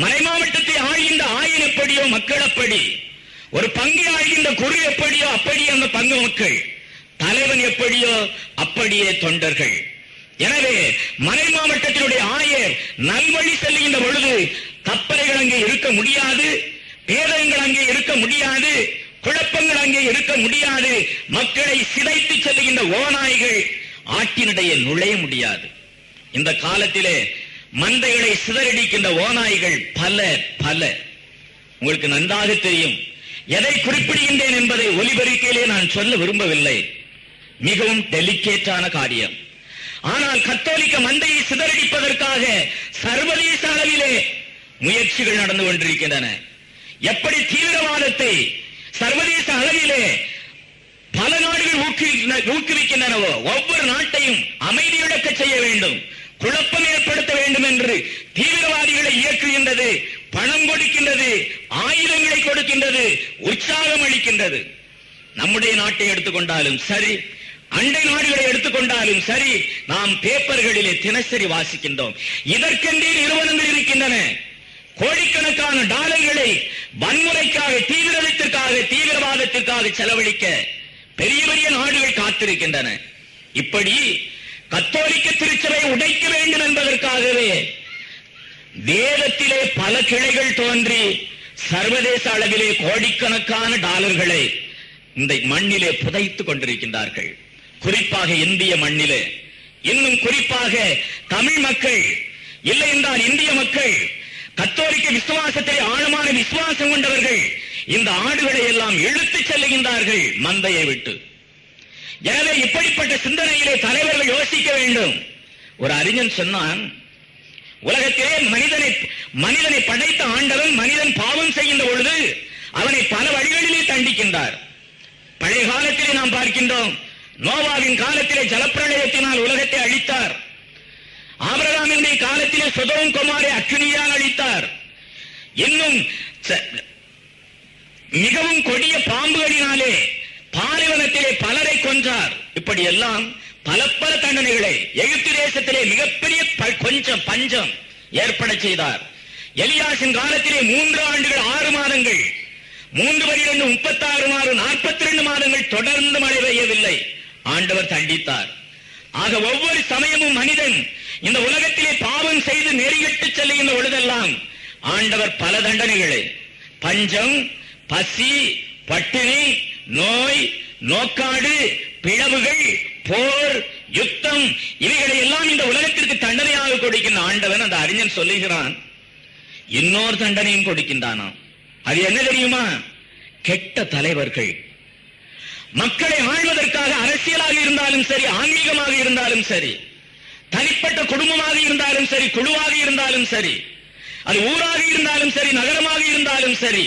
மறைமாவட்டத்தை ஆழ்கின்ற ஆயன் எப்படியோ மக்கள் அப்படி, ஒரு பங்கை ஆழ்கின்ற குரு எப்படியோ அப்படி அந்த பங்கு மக்கள், தலைவன் எப்படியோ அப்படியே தொண்டர்கள். எனவே மறை மாவட்டத்தினுடைய ஆயர் நல்வழி செல்லுகின்ற பொழுது தப்பறைகள் அங்கே இருக்க முடியாது, பேதங்கள் அங்கே இருக்க முடியாது, குழப்பங்கள் அங்கே இருக்க முடியாது, மக்களை சிதைத்து செல்லுகின்ற ஓநாய்கள் ஆட்டினிடையே நுழைய முடியாது. இந்த காலத்திலே மந்தைகளை சிதறடிக்கின்ற ஓநாய்கள் பல பல. உங்களுக்கு நன்றாக தெரியும். எதை குறிப்பிடுகின்றேன் என்பதை ஒலிபெருக்கையிலே நான் சொல்ல விரும்பவில்லை. மிகவும் டெலிகேட்டான காரியம். ஆனால் கத்தோலிக்க மந்தையை சிதறடிப்பதற்காக சர்வதேச அளவிலே முயற்சிகள் நடந்து கொண்டிருக்கின்றன. எப்படி தீவிரவாதத்தை சர்வதேச அளவிலே பல நாடுகள் ஊக்குவிக்கின்றனவோ, ஒவ்வொரு நாட்டையும் அமைதியிழக்க செய்ய வேண்டும், குழப்பம் ஏற்படுத்த வேண்டும் என்று தீவிரவாதிகளை இயக்குகின்றது, பணம் கொடுக்கின்றது, ஆயுதங்களை கொடுக்கின்றது, உற்சாகம் அளிக்கின்றது. நம்முடைய நாட்டை எடுத்துக்கொண்டாலும் சரி, அண்டை நாடுகளை எடுத்துக்கொண்டாலும் சரி, நாம் பேப்பர்களிலே தினசரி வாசிக்கின்றோம். இதற்கென்றே நிறுவனங்கள் இருக்கின்றன. கோடிக்கணக்கான டாலர்களை வன்முறைக்காக, தீவிரத்திற்காக, தீவிரவாதத்திற்காக செலவழிக்க பெரிய பெரிய நாடுகள் காத்திருக்கின்றன. இப்படி கத்தோலிக்க திருச்சபை உடைக்க வேண்டும் என்பதற்காகவே வேதத்திலே பல கிளைகள் தோன்றி சர்வதேச அளவிலே கோடிக்கணக்கான டாலர்களை இந்த மண்ணிலே புதைத்துக் கொண்டிருக்கின்றார்கள். குறிப்பாக இந்திய மண்ணிலே, இன்னும் குறிப்பாக தமிழ் மக்கள், இல்லை என்றால் இந்திய மக்கள், கத்தோலிக்க விசுவாசத்திலே ஆழமான விசுவாசம் கொண்டவர்கள் இந்த ஆடுகளை எல்லாம் இழுத்துச் செல்லுகின்றார்கள் மந்தையை விட்டு. எனவே இப்படிப்பட்ட சிந்தனையிலே தலைவர்கள் யோசிக்க வேண்டும். ஒரு அறிஞன் சொன்னான், உலகத்திலே மனிதனை படைத்த ஆண்டவன் மனிதன் பாவம் செய்கின்ற பொழுது அவனை பல வழிகளிலே தண்டிக்கின்றார். பழைய காலத்திலே நாம் பார்க்கின்றோம், நோவாவின் காலத்திலே ஜலப்பிரளயத்தினால் உலகத்தை அழித்தார். ஆபிரகாமினுடைய காலத்திலே சொதோம் கொமாரை அக்கினியால் அழித்தார். இன்னும் மிகவும் கொடிய பாம்புகளினாலே பாலைவனத்திலே பலரை கொன்றார். இப்படி எல்லாம் பல பல தண்டனைகளை எகிப்து தேசத்திலே மிகப்பெரிய கொஞ்சம் பஞ்சம் ஏற்பட செய்தார். எலியாசின் காலத்திலே 3 ஆண்டுகள் 6 மாதங்கள் 3 36 மாதம் 42 மாதங்கள் தொடர்ந்து மழை பெய்யவில்லை. ஆண்டவர் தண்டித்தார். ஆக ஒவ்வொரு சமயமும் மனிதன் இந்த உலகத்திலே பாவம் செய்து நெறிகட்டு செல்லுகின்ற பொழுதெல்லாம் ஆண்டவர் பல தண்டனைகளை, பஞ்சம், பசி, பட்டினி, நோய், நோக்காடு, பிளவுகள், போர், யுத்தம், இவைகளை எல்லாம் இந்த உலகத்திற்கு தண்டனையாக கொடுக்கின்ற ஆண்டவன் அந்த அறிஞன் சொல்லுகிறான், இன்னொரு தண்டனையும் கொடுக்கின்றானாம். அது என்ன தெரியுமா? கெட்ட தலைவர்கள் மக்களை ஆள்வதற்காக அரசியலாக இருந்தாலும் சரி, ஆன்மீகமாக இருந்தாலும் சரி, தனிப்பட்ட குடும்பமாக இருந்தாலும் சரி, குழுவாக இருந்தாலும் சரி, அது ஊராக இருந்தாலும் சரி, நகரமாக இருந்தாலும் சரி,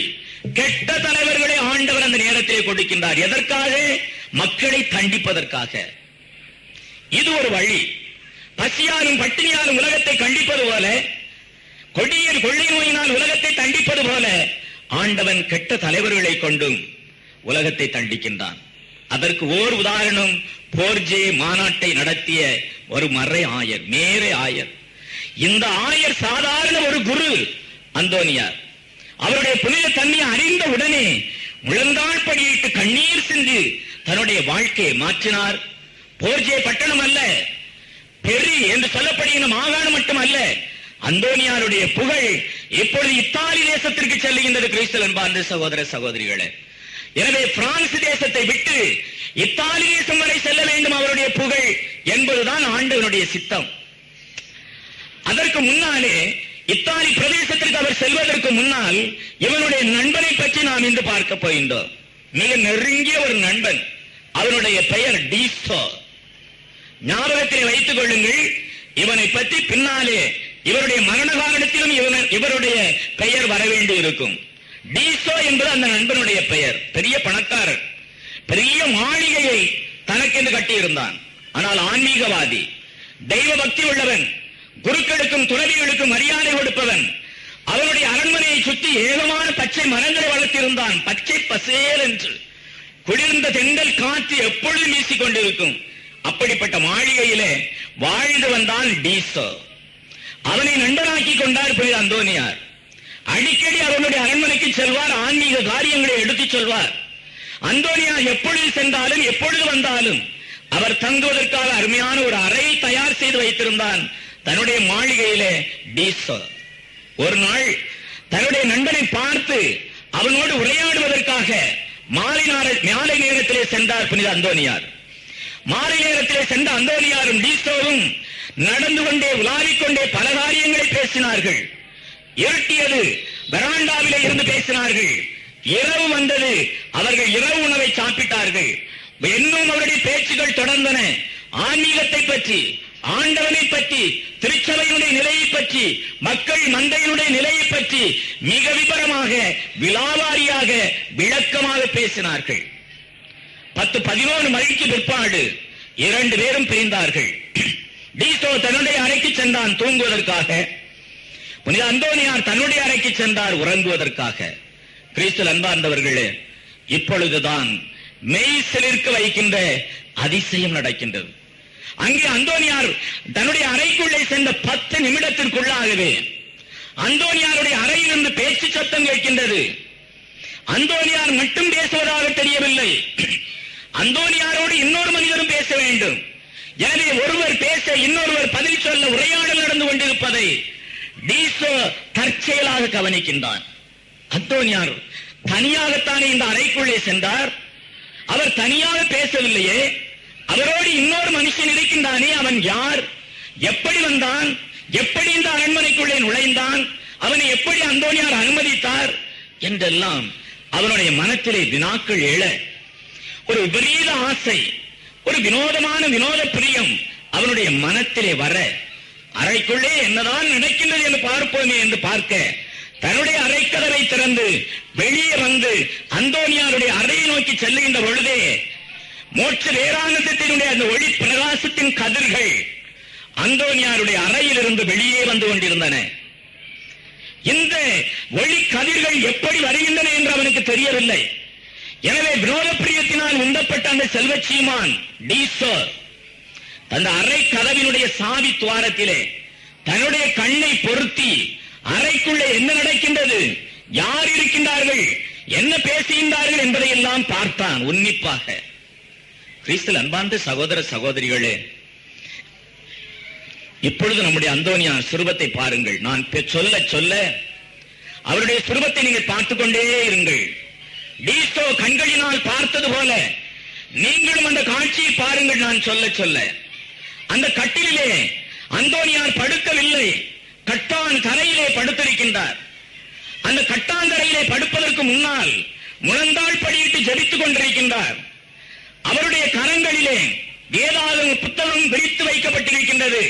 கெட்ட தலைவர்களை ஆண்டவர் அந்த நேரத்திலே கொடுக்கின்றார். எதற்காக? மக்களை தண்டிப்பதற்காக. இது ஒரு வழி. பசியாலும் பட்டினியாலும் உலகத்தை கண்டிப்பது போல, கொடிய கொள்ளை நோயினால் உலகத்தை தண்டிப்பது போல ஆண்டவன் கெட்ட தலைவர்களை கொண்டும் உலகத்தை தண்டிக்கின்றான். அதற்கு ஓர் உதாரணம், போர்ஜே மாநாட்டை நடத்திய ஒரு மறை ஆயர், மேரே ஆயர். இந்த ஆயர் சாதாரண ஒரு குரு அந்தோனியார். அவருடைய புனித தன்மையை அறிந்த உடனே முழங்கால் படியிட்டு கண்ணீர் சிந்து தன்னுடைய வாழ்க்கையை மாற்றினார். போர்ஜே பட்டணம் அல்ல, பெரி என்று சொல்லப்படுகிற மாகாணம் மட்டுமல்ல, அந்தோனியாருடைய புகழ் இப்பொழுது இத்தாலி தேசத்திற்கு செல்லுகின்றது. கிறிஸ்தவ அன்பார்ந்த சகோதர சகோதரிகளே, எனவே பிரான்ஸ் தேசத்தை விட்டு இத்தாலி தேசம் வரை செல்ல வேண்டும் அவருடைய புகழ் என்பதுதான் ஆண்டவனுடைய சித்தம். அதற்கு முன்னாலே இத்தாலி பிரதேசத்திற்கு அவர் செல்வதற்கு முன்னால் இவனுடைய நண்பனை பற்றி நாம் இன்று பார்க்க போகின்றோம். மிக நெருங்கிய ஒரு நண்பன், அவனுடைய பெயர் டீசோ. ஞாபகத்தில் வைத்துக் கொள்ளுங்கள், இவனை பற்றி பின்னாலே இவருடைய மரண காரணத்திலும் இவருடைய பெயர் வர வேண்டி இருக்கும். டீசோ என்பது அந்த நண்பனுடைய பெயர். பெரிய பணக்காரர், பெரிய மாளிகையை தனக்கென்று கட்டியிருந்தான். ஆனால் ஆன்மீகவாதி, தெய்வ பக்தி உள்ளவன், குருக்களுக்கும் துறவிகளுக்கும் மரியாதை கொடுப்பவன். அவருடைய அரண்மனையை சுற்றி ஏகமான பச்சை மரங்களை வளர்த்திருந்தான். பச்சை பசேல் என்று குளிர்ந்த தென்றல் காற்று எப்பொழுதும் வீசிக் கொண்டிருக்கும். அப்படிப்பட்ட மாளிகையிலே வாழ்ந்து வந்தான் டீசோ. அவனை நண்பனாக்கி கொண்டார் புனித அந்தோனியார். அடிக்கடி அவனுடைய அரண்மனைக்கு செல்வார், ஆன்மீக காரியங்களை எடுத்துச் சொல்வார். அந்தோனியார் எப்பொழுது சென்றாலும் எப்பொழுது வந்தாலும் அவர் தங்குவதற்காக அருமையான ஒரு அறையை தயார் செய்து வைத்திருந்தான் தன்னுடைய மாளிகையிலே டீசோ. ஒரு நாள் தன்னுடைய நண்பனை பார்த்து அவனோடு உரையாடுவதற்காக மாலை நேரத்திலே சென்றார் புனித அந்தோனியார். மாலை நேரத்திலே சென்ற அந்தோனியாரும் டீசோவும் நடந்து கொண்டே உலாவிக் கொண்டே பல காரியங்களை பேசினார்கள். இருட்டியது, வெராண்டாவிலே இருந்து பேசினார்கள். இரவு வந்தது, அவர்கள் இரவு உணவை சாப்பிட்டார்கள். இன்னும் அவருடைய பேச்சுகள் தொடர்ந்தன. ஆன்மீகத்தை பற்றி, ஆண்டவனை பற்றி, திருச்சபையினுடைய நிலையை பற்றி, மக்கள் மந்தையினுடைய நிலையை பற்றி மிக விபரமாக, விலாவாரியாக, விளக்கமாக பேசினார்கள். 10-11 மணிக்கு பிற்பாடு 2 பேரும் பிரிந்தார்கள். டீசோ தன்னுடைய அறைக்கு சென்றான் தூங்குவதற்காக. புனித அந்தோனியார் தன்னுடைய அறைக்கு சென்றார் உறங்குவதற்காக. கிறிஸ்துவில் அன்பார்ந்தவர்களே, இப்பொழுதுதான் மெய் சிலிர்க்க வைக்கின்ற அதிசயம் நடக்கின்றது. அங்கே அந்தோனியார் தன்னுடைய அறைக்குள்ளே சென்ற 10 நிமிடத்திற்குள்ளாகவே அந்தோனியாருடைய அறையிலிருந்து பேச்சு சத்தம் கேட்கின்றது. அந்தோனியார் மட்டும் பேசுவதாக தெரியவில்லை, அந்தோனியாரோடு இன்னொரு மனிதரும் பேச வேண்டும். எனவே ஒருவர் பேச இன்னொருவர் பதில் சொல்ல உரையாடல் நடந்து கொண்டிருப்பதை டீசோ தற்செயலாக கவனிக்கின்றான். அந்தோனியார் தனியாகத்தானே இந்த அறைக்குள்ளே சென்றார், அவர் தனியாக பேசவில்லையே, அவரோடு இன்னொரு மனுஷன் இருக்கின்றானே, அவன் யார், எப்படி வந்தான், எப்படி இந்த அரண்மனைக்குள்ளே நுழைந்தான், அவனை எப்படி அந்தோனியார் அனுமதித்தார் என்றெல்லாம் அவனுடைய மனத்திலே வினாக்கள் எழ, ஒரு விபரீத ஆசை, ஒரு வினோத பிரியம் அவனுடைய மனத்திலே வர, அறைக்குள்ளே என்னதான் நடக்கின்றது என்று பார்ப்போமே என்று பார்க்க தன்னுடைய அறைக்கதவை திறந்து வெளியே வந்து அந்தோனியாருடைய அறையை நோக்கி செல்லுகின்ற பொழுதே மோட்ச வேதாந்தத்தினுடைய அந்த ஒளி பிரகாசத்தின் கதிர்கள் அந்தோனியாருடைய அறையிலிருந்து வெளியே வந்து கொண்டிருந்தன. இந்த ஒளி கதிர்கள் எப்படி வருகின்றன என்று அவனுக்கு தெரியவில்லை. எனவே வினோத பிரியத்தினால் உந்தப்பட்ட அந்த செல்வச்சீமான் டீசோ அந்த அறை கதவினுடைய சாவி துவாரத்திலே தன்னுடைய கண்ணை பொருத்தி அறைக்குள்ளே என்ன நடக்கின்றது, யார் இருக்கின்றார்கள், என்ன பேசுகின்றார்கள் என்பதை எல்லாம் பார்த்தான் உன்னிப்பாக. கிறிஸ்துவில் அன்பார்ந்த சகோதர சகோதரிகளே, இப்பொழுது நம்முடைய அந்தோனியார் சுரூபத்தை பாருங்கள். நான் சொல்ல சொல்ல அவருடைய சுரூபத்தை நீங்கள் பார்த்துக் கொண்டே இருங்கள். டீசோ கண்களினால் பார்த்தது போல நீங்களும் அந்த காட்சியை பாருங்கள். நான் சொல்ல சொல்ல அந்த கட்டிலே அந்தோனியார் படுக்கவில்லை, கட்டான் தரையிலே படுத்திருக்கின்றார். அந்த கட்டான் தரையிலே படுப்பதற்கு முன்னால் முழந்தாள் படியிட்டு ஜெபித்துக் கொண்டிருக்கின்றார். அவருடைய கரங்களிலே வேதாகம புத்தகம் விரித்து வைக்கப்பட்டிருக்கின்றது.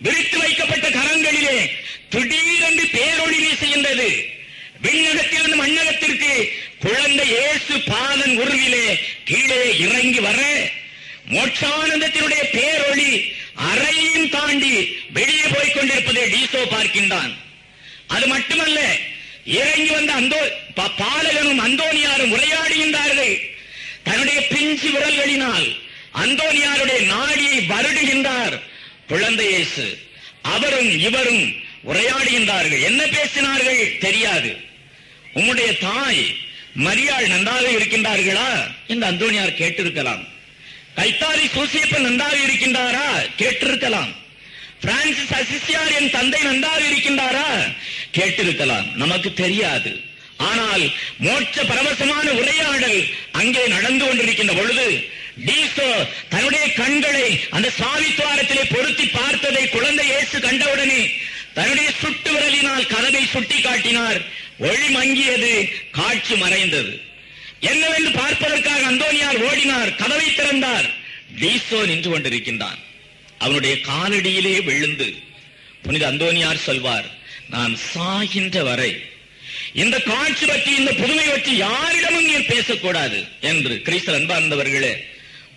விரித்து வைக்கப்பட்ட கரங்களிலே திடீரென்று பேரொளி வீசுகின்றது. விண்ணகத்திலிருந்து மண்ணகத்திற்கு குழந்தை இயேசு பாதன் உருவிலே கீழே இறங்கி வர மோட்சானந்தத்தினுடைய பேரொளி அறையையும் தாண்டி வெளியே போய்க் கொண்டிருப்பதை டீசோ பார்க்கின்றான். அது மட்டுமல்ல, இறங்கி வந்த பாலகனும் அந்தோனியாரும் உரையாடுகின்றார்கள். தன்னுடைய பிஞ்சு விரல்களினால் அந்தோனியாருடைய நாடியை வருடுகின்றார் குழந்தை இயேசு. அவரும் இவரும் உரையாடுகின்றார்கள். என்ன பேசினார்கள் தெரியாது. உம்முடைய தாய் மரியாள் நன்றாக இருக்கின்றார்களா என்று அந்தோனியார் கேட்டிருக்கலாம். கைத்தாரி சூசியப்பன் நன்றாக இருக்கின்றாரா கேட்டிருக்கலாம். பிரான்சிஸ் அசிசியார் என் தந்தை நன்றாக இருக்கின்றாரா கேட்டிருக்கலாம். நமக்கு தெரியாது. ஆனால் மோட்ச பரவசமான உரையாடல் அங்கே நடந்து கொண்டிருக்கின்ற பொழுது டீசோ தன்னுடைய கண்களை அந்த சாவித்துவாரத்திலே பொருத்தி பார்த்ததை குழந்தை இயேசு கண்டவுடனே தன்னுடைய சுட்டு விரலினால் கதவை சுட்டி காட்டினார். ஒளி மங்கியது, காட்சி மறைந்தது. என்னவென்று பார்ப்பதற்காக அந்தோனியார் ஓடினார். கதவை திறந்தார். டீசோ நின்று கொண்டிருக்கின்றான். அவனுடைய காலடியிலே விழுந்து புனித அந்தோனியார் சொல்வார், நான் சாகின்ற வரை இந்த காட்சி பற்றி, இந்த புதுமை பற்றி யாரிடமும் நீர் பேசக்கூடாது என்று. கிறிஸ்து அன்பார்ந்தவர்களே,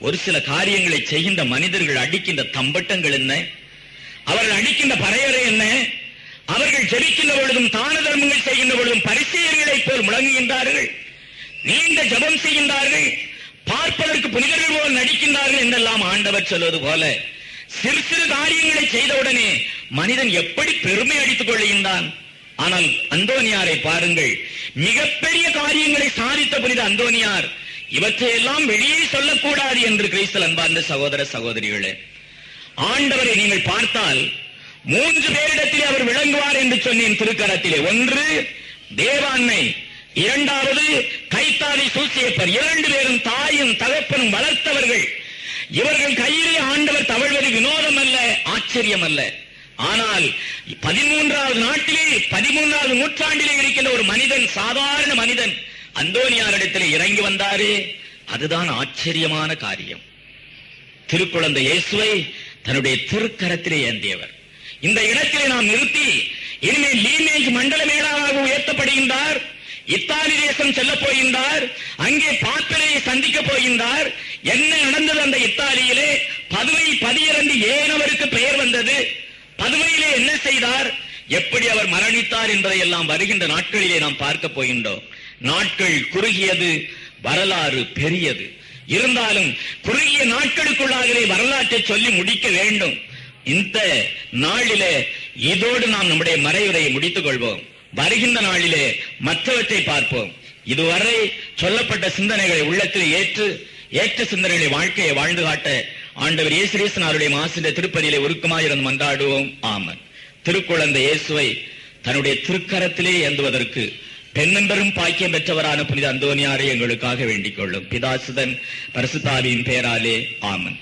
ஒரு சில காரியங்களை செய்கின்ற மனிதர்கள் அடிக்கின்ற தம்பட்டங்கள் என்ன, அவர்கள் அடிக்கின்ற பறையறை என்ன, அவர்கள் ஜெபிக்கின்ற பொழுதும் தான தர்மங்கள் செய்கின்ற பொழுதும் பரிசேயர்களைப் போல் முழங்குகின்றார்கள், நீண்ட ஜபம் செய்கின்றார்கள், பார்ப்பதற்கு புனிதர்கள் போல் நடிக்கின்றார்கள் என்றெல்லாம் ஆண்டவர் சொல்வது போல சிறு சிறு காரியங்களை செய்தவுடனே மனிதன் எப்படி பெருமை அடித்துக் கொள்கின்றான். ஆனால் அந்தோனியாரை பாருங்கள், மிகப்பெரிய காரியங்களை சாதித்த புனித அந்தோனியார் இவற்றையெல்லாம் வெளியே சொல்லக்கூடாது என்று. கிறிஸ்து அன்பார்ந்த சகோதர சகோதரிகளே, ஆண்டவரை நீங்கள் பார்த்தால் 3 பேரிடத்திலே அவர் விளங்குவார் என்று சொன்னேன் திருக்கரத்திலே. ஒன்று தேவாண்மை, இரண்டாவது கைத்தாரி சூசியப்பர். 2 பேரும் தாயும் தகப்பனும் வளர்த்தவர்கள். இவர்கள் கையிலே ஆண்டவர் தவழ்வது வினோதம் அல்ல, ஆச்சரியம் அல்ல. ஆனால் 13வது நாட்டிலே 13வது நூற்றாண்டிலே இருக்கின்ற ஒரு மனிதன், சாதாரண மனிதன் அந்தோனியாரிடத்தில் இறங்கி வந்தாரே, அதுதான் ஆச்சரியமான காரியம். திருக்குழந்தை இயேசுவை தன்னுடைய திருக்கரத்திலே ஏந்தியவர். இந்த இடத்திலே நாம் நிறுத்தி இனிமேல் லீமேஜ் மண்டல மேலாளராக உயர்த்தப்படுகின்றார். இத்தாலி தேசம் செல்ல போகின்றார். அங்கே பாப்பிரையை சந்திக்க போகின்றார். என்ன நடந்தது அந்த இத்தாலியிலே? பதுமை பதியிறந்து ஏன் அவருக்கு பெயர் வந்தது? பதுமையிலே என்ன செய்தார்? எப்படி அவர் மரணித்தார் என்பதை எல்லாம் வருகின்ற நாட்களிலே நாம் பார்க்க போகின்றோம். நாட்கள் குறுகியது, வரலாறு பெரியது. இருந்தாலும் குறுகிய நாட்களுக்குள்ளாகவே வரலாற்றை சொல்லி முடிக்க வேண்டும். இந்த நாளிலே இதோடு நாம் நம்முடைய மறைவுரையை முடித்துக் கொள்வோம். வருகின்ற நாளிலே மற்றவற்றை பார்ப்போம். இதுவரை சொல்லப்பட்ட சிந்தனைகளை உள்ளத்தில் ஏற்ற சிந்தனைகளை வாழ்க்கையை வாழ்ந்து காட்ட ஆண்டவர் இயேசு கிறிஸ்துவினுடைய மாசிന്റെ திருப்பதியிலே உருக்கமாயிருந்து மன்றாடுவோம். ஆமென். திருக்குழந்தை இயேசுவை தன்னுடைய திருக்கரத்திலே ஏந்துவதற்கு பெண்ணெம்பெரும் பாக்கியம் பெற்றவரான புனித அந்தோனியாரை எங்களுக்காக வேண்டிக் கொள்ளும். பிதாசுதன் பரிசுத்த ஆவியின் பெயராலே ஆமென்.